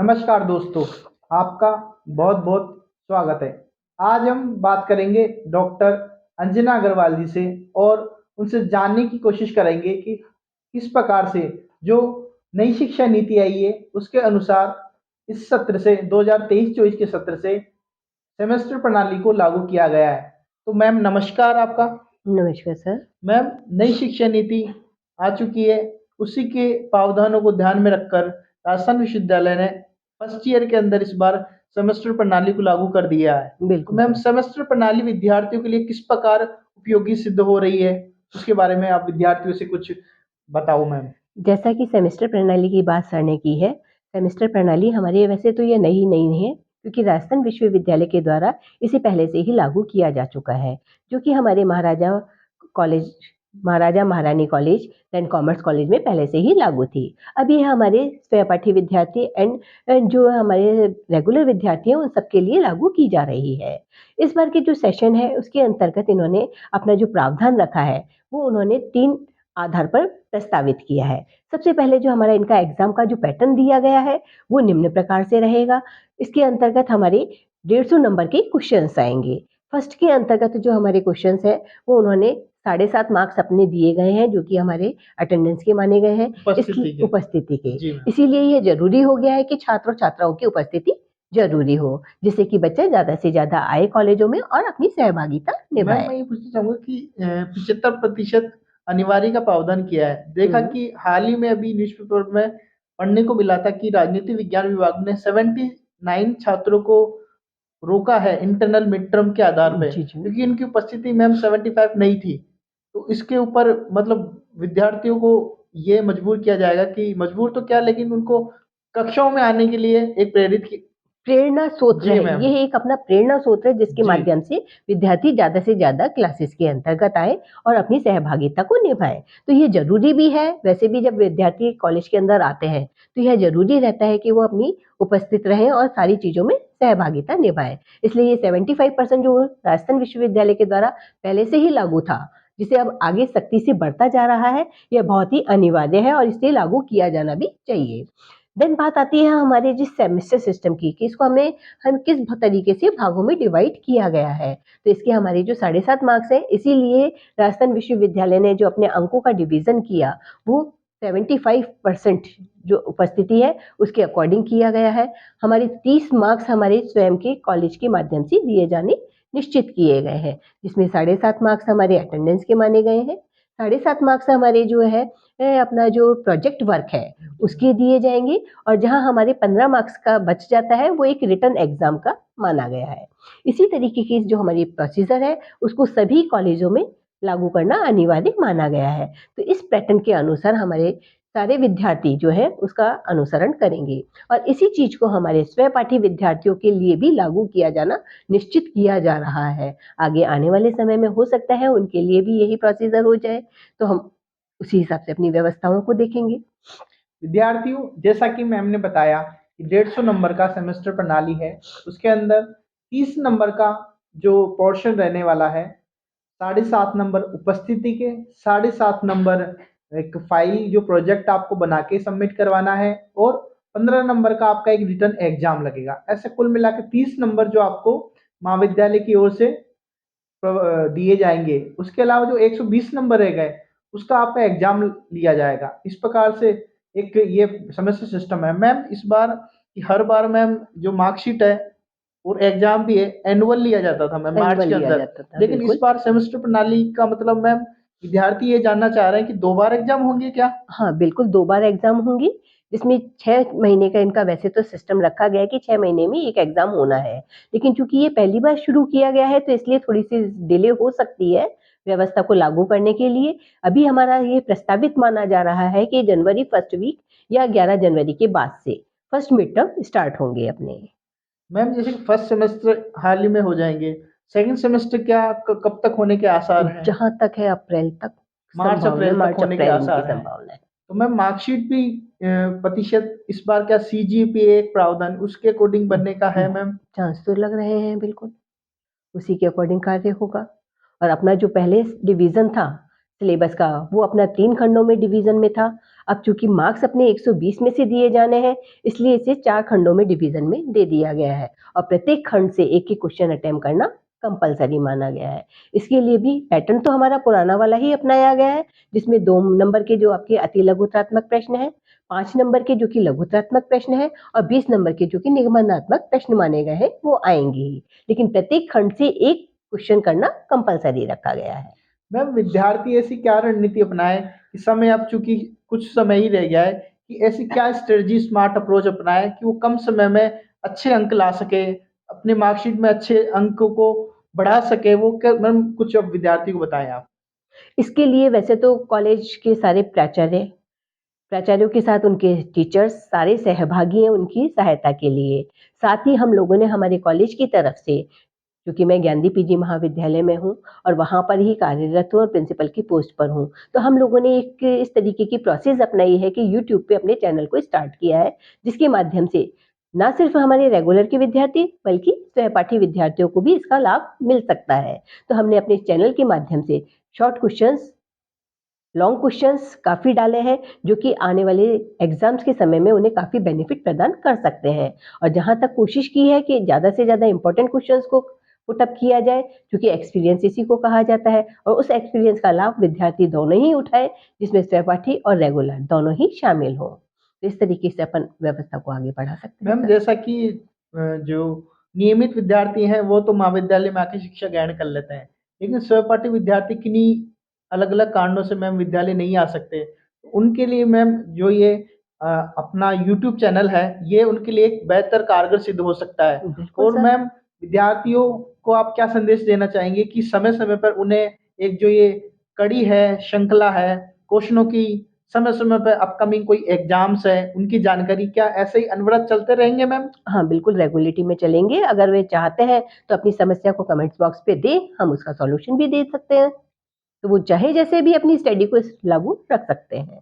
नमस्कार दोस्तों, आपका बहुत बहुत स्वागत है। आज हम बात करेंगे डॉक्टर अंजना अग्रवाल जी से और उनसे जानने की कोशिश करेंगे कि किस प्रकार से जो नई शिक्षा नीति आई है उसके अनुसार इस सत्र से 2023-24 के सत्र से सेमेस्टर प्रणाली को लागू किया गया है। तो मैम नमस्कार आपका। नमस्कार सर। मैम, नई शिक्षा नीति आ चुकी है, उसी के प्रावधानों को ध्यान में रखकर राजस्थान विश्वविद्यालय ने फर्स्ट ईयर के अंदर इस बार सेमेस्टर प्रणाली को लागू कर दिया है। तो बिल्कुल मैम, सर। सेमेस्टर प्रणाली विद्यार्थियों के लिए किस प्रकार उपयोगी सिद्ध हो रही है, उसके बारे में आप विद्यार्थियों से कुछ बताओ मैम। जैसा कि सेमेस्टर प्रणाली की बात सर ने की है, सेमेस्टर प्रणाली हमारे वैसे तो ये नई नहीं है, क्योंकि राजस्थान विश्वविद्यालय के द्वारा इसे पहले से ही लागू किया जा चुका है, जो कि हमारे कॉलेज महाराजा महारानी कॉलेज एंड कॉमर्स कॉलेज में पहले से ही लागू थी। अब ये हमारे सहपाठी विद्यार्थी एंड जो हमारे रेगुलर विद्यार्थी हैं उन सबके लिए लागू की जा रही है। इस बार के जो सेशन है उसके अंतर्गत इन्होंने अपना जो प्रावधान रखा है वो उन्होंने 3 आधार पर प्रस्तावित किया है। सबसे पहले जो हमारा इनका एग्जाम का जो पैटर्न दिया गया है वो निम्न प्रकार से रहेगा। इसके अंतर्गत हमारे 150 नंबर के क्वेश्चंस आएंगे। फर्स्ट के अंतर्गत जो हमारे क्वेश्चंस हैं वो उन्होंने 7.5 मार्क्स अपने दिए गए हैं, जो कि हमारे अटेंडेंस के माने गए हैं, उपस्थिति के। उपस्थिति के। जी मैम। इसीलिए ये जरूरी हो गया है कि छात्र और छात्राओं की उपस्थिति जरूरी हो, जिससे कि बच्चे ज्यादा से ज्यादा आए कॉलेजों में और अपनी सहभागिता मैम, निभाए। मैं ये पूछना चाहूंगा कि 75% अनिवार्य का प्रावधान किया है। देखा कि हाल ही में अभी न्यूज़पेपर में पढ़ने को मिला था कि राजनीति विज्ञान विभाग ने 79 छात्रों को रोका है इंटरनल मिड टर्म के आधार पे, जी जी। क्योंकि इनकी उपस्थिति मैम 75 नहीं थी। तो इसके ऊपर मतलब विद्यार्थियों को ये मजबूर किया जाएगा कि मजबूर तो क्या, लेकिन उनको कक्षाओं में आने के लिए एक प्रेरित की। प्रेरणा स्रोत जी है, मैम। ये एक अपना प्रेरणा स्रोत है जिसके जी। माध्यम से विद्यार्थी ज्यादा से ज्यादा क्लासेस के अंतर्गत आए और अपनी सहभागिता को निभाए। तो ये जरूरी भी है। वैसे भी जब विद्यार्थी कॉलेज के अंदर आते हैं तो यह जरूरी रहता है कि वो अपनी उपस्थित रहें और सारी चीजों में सहभागिता निभाएं। इसलिए ये 75% जो राजस्थान विश्वविद्यालय के द्वारा पहले से ही लागू था, जिसे अब आगे सख्ती से बढ़ता जा रहा है, यह बहुत ही अनिवार्य है और इसे लागू किया जाना भी चाहिए। देन बात आती है हमारे जिस सेमेस्टर सिस्टम की, कि इसको हम किस तरीके से भागों में डिवाइड किया गया है। तो इसके हमारे जो 7.5 मार्क्स है, इसीलिए राजस्थान विश्वविद्यालय ने जो अपने अंकों का डिवीजन किया वो 75% जो उपस्थिति है उसके अकॉर्डिंग किया गया है। हमारे 30 मार्क्स हमारे स्वयं के कॉलेज के माध्यम से दिए जाने निश्चित किए गए हैं, जिसमें 7.5 मार्क्स हमारे अटेंडेंस के माने गए हैं। 7.5 मार्क्स हमारे जो है अपना जो प्रोजेक्ट वर्क है उसके दिए जाएंगे, और जहां हमारे 15 मार्क्स का बच जाता है वो एक रिटर्न एग्जाम का माना गया है। इसी तरीके की जो हमारी प्रोसीजर है उसको सभी कॉलेजों में लागू करना अनिवार्य माना गया है। तो इस पैटर्न के अनुसार हमारे सारे विद्यार्थी जो है उसका अनुसरण करेंगे, और इसी चीज को हमारे स्वपाठी विद्यार्थियों के लिए भी लागू किया जाना निश्चित किया जा रहा है। आगे आने वाले समय में हो सकता है उनके लिए भी यही प्रोसीजर हो जाए, तो हम उसी हिसाब से अपनी व्यवस्थाओं को देखेंगे। विद्यार्थियों, जैसा कि मैम ने बताया कि 150 नंबर का सेमेस्टर प्रणाली है, उसके अंदर 30 नंबर का जो पोर्शन रहने वाला है, 7.5 नंबर उपस्थिति के, 7.5 नंबर एक फाइल जो प्रोजेक्ट आपको बना के सबमिट करवाना है, और 15 नंबर का आपका एक रिटर्न एग्जाम लगेगा। ऐसे कुल मिला के 30 नंबर जो आपको महाविद्यालय की ओर से दिए जाएंगे। उसके अलावा जो 120 नंबर रह गए उसका आपका एग्जाम लिया जाएगा। इस प्रकार से एक ये सेमेस्टर सिस्टम है मैम। इस बार हर बार मैम जो मार्कशीट है और एग्जाम भी है एनुअल लिया जाता था मैम मार्च एनुअल के लिया अंदर, जाता था, लेकिन इस बिल्कुल। बार सेमेस्टर प्रणाली का मतलब मैम विद्यार्थी ये जानना चाह रहे हैं कि 2 बार एग्जाम होंगे क्या। हाँ, बिल्कुल 2 बार एग्ज़ाम होंगी, जिसमें 6 महीने का इनका वैसे तो सिस्टम रखा गया है कि 6 महीने में 1 एग्ज़ाम होना है। लेकिन चूँकि ये पहली बार शुरू किया गया है तो इसलिए थोड़ी-सी डिले हो सकती है व्यवस्था को लागू करने के लिए। अभी हमारा ये प्रस्तावित माना जा रहा है कि जनवरी फर्स्ट वीक या 11 जनवरी के बाद से फर्स्ट मिड टर्म स्टार्ट होंगे अपने। मैम, जैसे कि फर्स्ट सेमेस्टर हाल ही में हो जाएंगे, सेकंड सेमेस्टर क्या कब तक होने के आसार हैं। जहाँ तक है अप्रैल तक मार्च संभावना, अप्रैल तक मार्च होने के अप्रैल इनकी आसार हैं। संभावना है। तो मैम मार्कशीट भी प्रतिशत इस बार क्या सीजीपीए एक प्रावधान उसके अकॉर्डिंग बनने का है मैम। चांस तो लग रहे हैं बिल्कुल। उसी के अकॉर्डिंग कार्य होगा। और अपना जो पहले डिवीजन था सिलेबस का वो अपना 3 खंडों में डिवीज़न में था। अब चूँकि मार्क्स अपने 120 में से दिए जाने हैं, इसलिए इसे 4 खंडों में डिवीज़न में दे दिया गया है और प्रत्येक खंड से एक-एक क्वेश्चन अटेम्प्ट करना कंपल्सरी माना गया है। इसके लिए भी पैटर्न तो हमारा पुराना वाला ही अपनाया गया है, जिसमें 2 नंबर के जो आपके अति लघुत्रात्मक प्रश्न हैं, 5 नंबर के जो कि लघुत्रात्मक प्रश्न हैं और 20 नंबर के जो कि निगमनात्मक प्रश्न माने गए हैं, वो आएँगे ही। लेकिन प्रत्येक खंड से एक क्वेश्चन करना कंपल्सरी रखा गया है। मैम विद्यार्थी ऐसी क्या रणनीति अपनाए कि समय अब चूंकि कुछ समय ही रह गया है कि ऐसी क्या स्ट्रेटजी स्मार्ट अप्रोच अपनाए कि वो कम समय में अच्छे अंक ला सके, अपने मार्कशीट में अच्छे अंकों को बढ़ा सके, वो क्या मैम कुछ अब विद्यार्थी को बताएं आप। इसके लिए वैसे तो कॉलेज के सारे प्राचार्यों के साथ उनके टीचर्स सारे सहभागी हैं उनकी सहायता के लिए। साथ ही हम लोगों ने हमारे कॉलेज की तरफ से, क्योंकि मैं ज्ञानदीप पीजी महाविद्यालय में हूँ और वहाँ पर ही कार्यरत हूँ और प्रिंसिपल की पोस्ट पर हूँ। तो हम लोगों ने एक इस तरीके की प्रोसेस अपनाई है कि यूट्यूब पे अपने चैनल को स्टार्ट किया है, जिसके माध्यम से ना सिर्फ हमारे रेगुलर के विद्यार्थी बल्कि सहपाठी विद्यार्थियों को भी इसका लाभ मिल सकता है। तो हमने अपने चैनल के माध्यम से शॉर्ट क्वेश्चंस, लॉन्ग क्वेश्चंस काफ़ी डाले हैं, जो कि आने वाले एग्ज़ाम्स के समय में उन्हें काफ़ी बेनिफिट प्रदान कर सकते हैं। और जहाँ तक कोशिश की है कि ज़्यादा से ज़्यादा इम्पोर्टेंट क्वेश्चंस को पुट अप किया जाए, क्योंकि एक्सपीरियंस इसी को कहा जाता है और उस एक्सपीरियंस का लाभ विद्यार्थी दोनों ही उठाए, जिसमें सहपाठी और रेगुलर दोनों ही शामिल हों। तो इस तरीके से अपन व्यवस्था को आगे बढ़ा सकते हैं मैम सर। जैसा कि जो नियमित विद्यार्थी हैं वो तो महाविद्यालय में आके शिक्षा ग्रहण कर लेते हैं, लेकिन सहपाठी विद्यार्थी किन्हीं अलग अलग कारणों से मैम विद्यालय नहीं आ सकते, उनके लिए मैम जो ये अपना यूट्यूब चैनल है ये उनके लिए एक बेहतर कारगर सिद्ध हो सकता है। बिल्कुल और सर। मैम विद्यार्थियों को आप क्या संदेश देना चाहेंगे कि समय समय पर उन्हें एक जो ये कड़ी है, श्रृंखला है क्वेश्चनों की, समय समय पर अपकमिंग कोई एग्जाम्स है उनकी जानकारी क्या ऐसे ही अनवरत चलते रहेंगे मैम? हाँ, बिल्कुल रेगुलरिटी में चलेंगे। अगर वे चाहते हैं तो अपनी समस्या को कमेंट्स बॉक्स पे दें, हम उसका सॉल्यूशन भी दे सकते हैं। तो वो चाहे जैसे भी अपनी स्टडी को लागू रख सकते हैं।